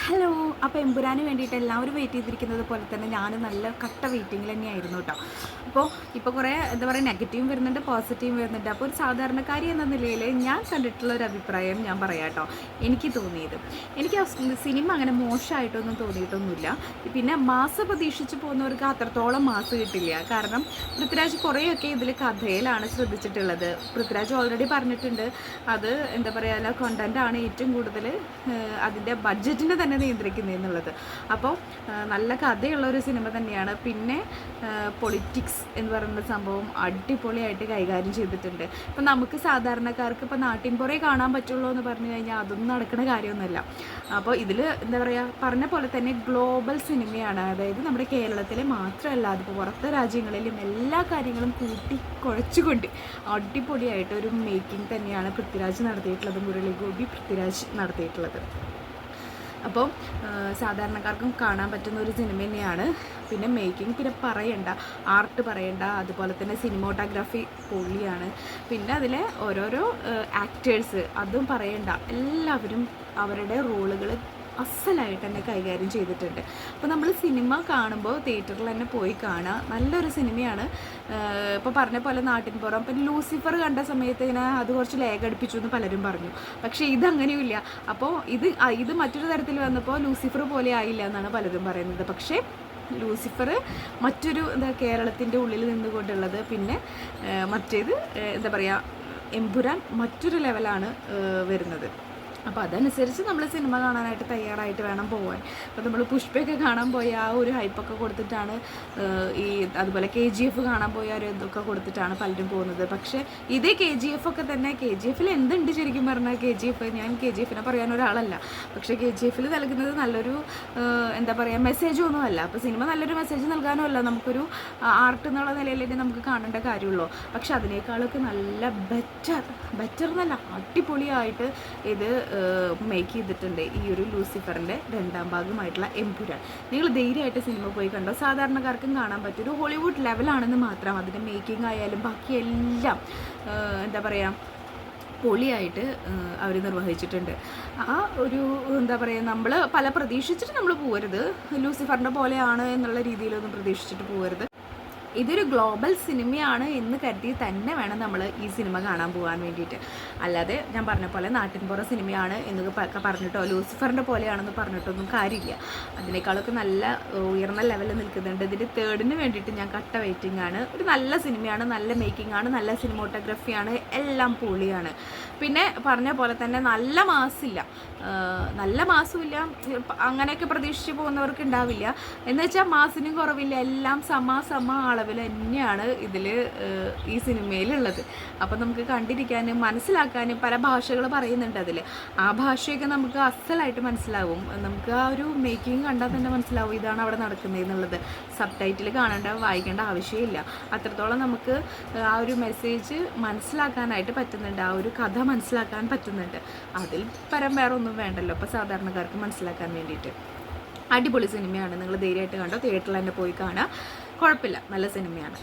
Hello. അപ്പോൾ എമ്പുരാന് വേണ്ടിയിട്ട് എല്ലാവരും വെയിറ്റ് ചെയ്തിരിക്കുന്നത് പോലെ തന്നെ ഞാൻ നല്ല കട്ട വെയിറ്റിങ്ങിൽ തന്നെയായിരുന്നു കേട്ടോ. ഇപ്പോൾ കുറേ എന്താ പറയുക നെഗറ്റീവും വരുന്നുണ്ട്, പോസിറ്റീവും വരുന്നുണ്ട്. അപ്പോൾ ഒരു സാധാരണക്കാരി എന്ന നിലയിൽ ഞാൻ കണ്ടിട്ടുള്ള ഒരു അഭിപ്രായം ഞാൻ പറയാം കേട്ടോ. എനിക്ക് തോന്നിയത്, എനിക്ക് ആ സിനിമ അങ്ങനെ മോശമായിട്ടൊന്നും തോന്നിയിട്ടൊന്നുമില്ല. പിന്നെ മാസ് പ്രതീക്ഷിച്ച് പോകുന്നവർക്ക് അത്രത്തോളം മാസ് കിട്ടില്ല. കാരണം പൃഥ്വിരാജ് കുറേയൊക്കെ ഇതിൽ കഥയിലാണ് ശ്രദ്ധിച്ചിട്ടുള്ളത്. പൃഥ്വിരാജ് ഓൾറെഡി പറഞ്ഞിട്ടുണ്ട് അത് എന്താ പറയുക കണ്ടൻറ്റാണ് ഏറ്റവും കൂടുതൽ അതിൻ്റെ ബഡ്ജറ്റിനെ തന്നെ നിയന്ത്രിക്കുന്നത് എന്നുള്ളത്. അപ്പോൾ നല്ല കഥയുള്ള ഒരു സിനിമ തന്നെയാണ്. പിന്നെ പൊളിറ്റിക്സ് എന്ന് പറയുന്ന സംഭവം അടിപൊളിയായിട്ട് കൈകാര്യം ചെയ്തിട്ടുണ്ട്. ഇപ്പം നമുക്ക് സാധാരണക്കാർക്ക് ഇപ്പോൾ നാട്ടിൻ പുറേ കാണാൻ പറ്റുള്ളൂ എന്ന് പറഞ്ഞു കഴിഞ്ഞാൽ അതൊന്നും നടക്കുന്ന കാര്യമൊന്നുമല്ല. അപ്പോൾ ഇതിൽ എന്താ പറയുക പറഞ്ഞ പോലെ തന്നെ ഗ്ലോബൽ സിനിമയാണ്. അതായത് നമ്മുടെ കേരളത്തിലെ മാത്രമല്ല, അതിപ്പോൾ പുറത്തെ രാജ്യങ്ങളിലും എല്ലാ കാര്യങ്ങളും കൂട്ടി കുഴച്ചുകൊണ്ട് അടിപൊളിയായിട്ട് ഒരു മേക്കിംഗ് തന്നെയാണ് പൃഥ്വിരാജ് നടത്തിയിട്ടുള്ളത്, മുരളി ഗോപി പൃഥ്വിരാജ് നടത്തിയിട്ടുള്ളത്. അപ്പോൾ സാധാരണക്കാർക്കും കാണാൻ പറ്റുന്ന ഒരു സിനിമ തന്നെയാണ്. പിന്നെ മേക്കിംഗ് പിന്നെ പറയണ്ട, ആർട്ട് പറയണ്ട, അതുപോലെ തന്നെ സിനിമോട്ടോഗ്രാഫി പൊളിയാണ്. പിന്നെ അതിലെ ഓരോരോ ആക്ടേഴ്സ് അതും പറയണ്ട, എല്ലാവരും അവരുടെ റോളുകൾ അസലായിട്ട് തന്നെ കൈകാര്യം ചെയ്തിട്ടുണ്ട്. അപ്പോൾ നമ്മൾ സിനിമ കാണുമ്പോൾ തിയേറ്ററിൽ തന്നെ പോയി കാണുക, നല്ലൊരു സിനിമയാണ്. ഇപ്പോൾ പറഞ്ഞ പോലെ നാട്ടിൻപുറം പിന്നെ ലൂസിഫർ കണ്ട സമയത്ത് ഇങ്ങനെ അത് കുറച്ച് ലേഗ് അടുപ്പിച്ചു എന്ന് പലരും പറഞ്ഞു. പക്ഷേ ഇതങ്ങനെയുമില്ല. അപ്പോൾ ഇത് മറ്റൊരു തരത്തിൽ വന്നപ്പോൾ ലൂസിഫർ പോലെ ആയില്ല എന്നാണ് പലരും പറയുന്നത്. പക്ഷേ ലൂസിഫർ മറ്റൊരു കേരളത്തിൻ്റെ ഉള്ളിൽ നിന്നുകൊണ്ടുള്ളത്. പിന്നെ മറ്റേത് എന്താ പറയുക എമ്പുരാൻ മറ്റൊരു ലെവലാണ് വരുന്നത്. അപ്പോൾ അതനുസരിച്ച് നമ്മൾ സിനിമ കാണാനായിട്ട് തയ്യാറായിട്ട് വേണം പോകാൻ. അപ്പോൾ നമ്മൾ പുഷ്പയൊക്കെ കാണാൻ പോയ ആ ഒരു ഹൈപ്പൊക്കെ കൊടുത്തിട്ടാണ് അതുപോലെ KGF കാണാൻ പോയ ഒരു ഇതൊക്കെ കൊടുത്തിട്ടാണ് പലരും പോകുന്നത്. പക്ഷേ ഇതേ KGF ഒക്കെ തന്നെ KGF എന്തുണ്ട് ശരിക്കും പറഞ്ഞാൽ ഞാൻ KGF പറയാൻ ഒരാളല്ല. പക്ഷേ KGF നൽകുന്നത് നല്ലൊരു എന്താ പറയുക മെസ്സേജൊന്നുമല്ല. അപ്പോൾ സിനിമ നല്ലൊരു മെസ്സേജ് നൽകാനും അല്ല, നമുക്കൊരു ആർട്ട് എന്നുള്ള നിലയിലേക്ക് നമുക്ക് കാണേണ്ട കാര്യമുള്ളൂ. പക്ഷെ അതിനേക്കാളൊക്കെ നല്ല ബെറ്റർ എന്നല്ല അടിപൊളിയായിട്ട് ഇത് മേക്ക് ചെയ്തിട്ടുണ്ട് ഈ ഒരു ലൂസിഫറിൻ്റെ 2ാം ഭാഗമായിട്ടുള്ള എമ്പുരാൻ. നിങ്ങൾ ധൈര്യമായിട്ട് സിനിമ പോയി കണ്ടോ, സാധാരണക്കാർക്കും കാണാൻ പറ്റും. ഒരു ഹോളിവുഡ് ലെവലാണെന്ന് മാത്രം. അതിൻ്റെ മേക്കിംഗ് ആയാലും ബാക്കിയെല്ലാം എന്താ പറയുക പൊളിയായിട്ട് അവർ നിർവഹിച്ചിട്ടുണ്ട്. ആ ഒരു എന്താ പറയുക നമ്മൾ പല പ്രതീക്ഷിച്ചിട്ട് നമ്മൾ പോകരുത്, ലൂസിഫറിൻ്റെ പോലെയാണ് എന്നുള്ള രീതിയിലൊന്നും പ്രതീക്ഷിച്ചിട്ട് പോകരുത്. ഇതൊരു ഗ്ലോബൽ സിനിമയാണ് എന്ന് കരുതി തന്നെ വേണം നമ്മൾ ഈ സിനിമ കാണാൻ പോകാൻ വേണ്ടിയിട്ട്. അല്ലാതെ ഞാൻ പറഞ്ഞ പോലെ നാട്ടിൻപുറ സിനിമയാണ് എന്നൊക്കെ പറഞ്ഞിട്ടോ ലൂസിഫറിൻ്റെ പോലെയാണെന്ന് പറഞ്ഞിട്ടൊന്നും കാര്യമില്ല. അതിനേക്കാളൊക്കെ നല്ല ഉയർന്ന ലെവലിൽ നിൽക്കുന്നുണ്ട്. ഇതിൻ്റെ 3ന് വേണ്ടിയിട്ട് ഞാൻ കട്ട വെയിറ്റിംഗ് ആണ്. ഒരു നല്ല സിനിമയാണ്, നല്ല മേക്കിംഗ് ആണ്, നല്ല സിനിമോട്ടോഗ്രാഫിയാണ്, എല്ലാം പൊളിയാണ്. പിന്നെ പറഞ്ഞ പോലെ തന്നെ നല്ല മാസില്ല, നല്ല മാസുമില്ല, അങ്ങനെയൊക്കെ പ്രതീക്ഷിച്ച് പോകുന്നവർക്ക് ഉണ്ടാവില്ല. എന്ന് വെച്ചാൽ മാസിനും കുറവില്ല, എല്ലാം സമ അളവിൽ തന്നെയാണ് ഇതിൽ ഈ സിനിമയിലുള്ളത്. അപ്പം നമുക്ക് കണ്ടിരിക്കാനും മനസ്സിലാക്കാനും പല ഭാഷകൾ പറയുന്നുണ്ട് അതിൽ. ആ ഭാഷയൊക്കെ നമുക്ക് അസലായിട്ട് മനസ്സിലാവും. നമുക്ക് ആ ഒരു മേക്കിംഗ് കണ്ടാൽ തന്നെ മനസ്സിലാവും ഇതാണ് അവിടെ നടക്കുന്നത് എന്നുള്ളത്. സബ് ടൈറ്റിൽ വായിക്കേണ്ട ആവശ്യമില്ല. അത്രത്തോളം നമുക്ക് ആ ഒരു മെസ്സേജ് മനസ്സിലാക്കാനായിട്ട് പറ്റുന്നുണ്ട്, ആ ഒരു കഥ മനസ്സിലാക്കാൻ പറ്റുന്നുണ്ട്. അതിൽ പരം വേറെ ഒന്നും വേണ്ടല്ലോ ഇപ്പോൾ സാധാരണക്കാർക്ക് മനസ്സിലാക്കാൻ വേണ്ടിയിട്ട്. അടിപൊളി സിനിമയാണ്. നിങ്ങൾ ധൈര്യമായിട്ട് കണ്ടോ, തിയേറ്ററിൽ തന്നെ പോയി കാണുക, കുഴപ്പമില്ല, നല്ല സിനിമയാണ്.